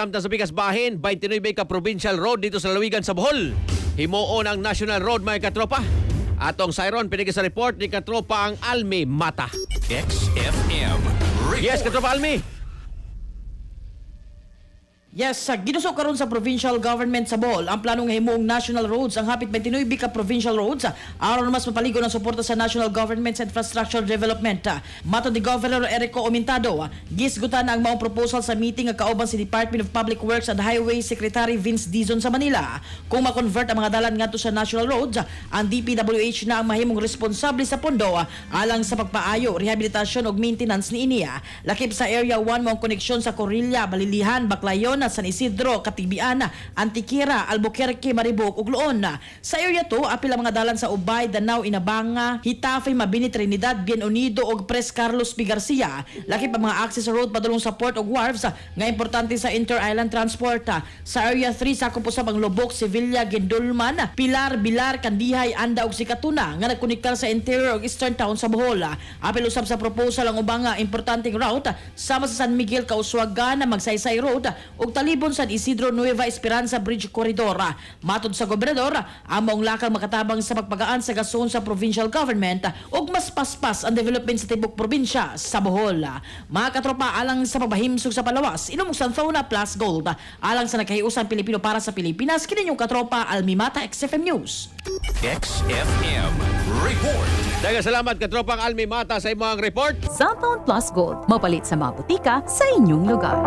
Sa Bigas Bahin, 29 ka Provincial Road dito sa Lalawigan sa Bohol. Himuon ang National Road mga katropa. Atong Siron, pinigil sa report ni katropa ang Almi Mata. XFM report. Yes, katropa Almi. Yes, ginusok karon sa provincial government sa Bohol ang planong himuong national roads ang hapit 29 ka provincial roads aron mas mapaligo ng suporta sa national government sa infrastructure development. Matod ni Governor Erico Omintado, gisgutan ang maong proposal sa meeting nga kauban si Department of Public Works and Highway Secretary Vince Dizon sa Manila. Kung ma-convert ang mga dalan ngadto sa national roads, ang DPWH na ang mahimong responsable sa pondo alang sa pagpaayo, rehabilitasyon ug maintenance ni inia. Lakip sa Area 1 maong koneksyon sa Corilla, Balilihan, Baclayon, San Isidro, Katibian, Antiquera, Albuquerque, Maribok ug Luon. Sa area 2, apil ang mga dalan sa Ubay, Danao, Inabanga, Hitafe, Mabini, Trinidad, Bien Unido ug Pres Carlos P. Garcia. Lakip ang mga access road padulong sa port ug wharves nga importante sa inter-island transport. Sa area 3, sakop usab ang Lubok, Sevilla, Gendulman, Pilar, Bilar, Kandihay, Anda ug Sikatuna nga nagkonektar sa interior ug eastern town sa Bohol. Apil usab sa proposal ang ubang importanteng route sama sa San Miguel, Kauswagan, Magsaysay Road ug Talibon, San Isidro, Nueva Esperanza Bridge Corridor. Matod sa gobernador, among lakang makatabang sa pagpagaan sa gason sa provincial government ug mas paspas ang development sa tibok probinsya sa Bohol. Mga katropa, alang sa pabahimsog sa palawas, inumog Santhona Plus Gold. Alang sa nakahiusan Pilipino para sa Pilipinas, kininyong katropa Almi Mata, XFM News. XFM report. Daghang salamat katropang Almi Mata sa imong report. Santhone Plus Gold, mapalit sa mga butika sa inyong lugar.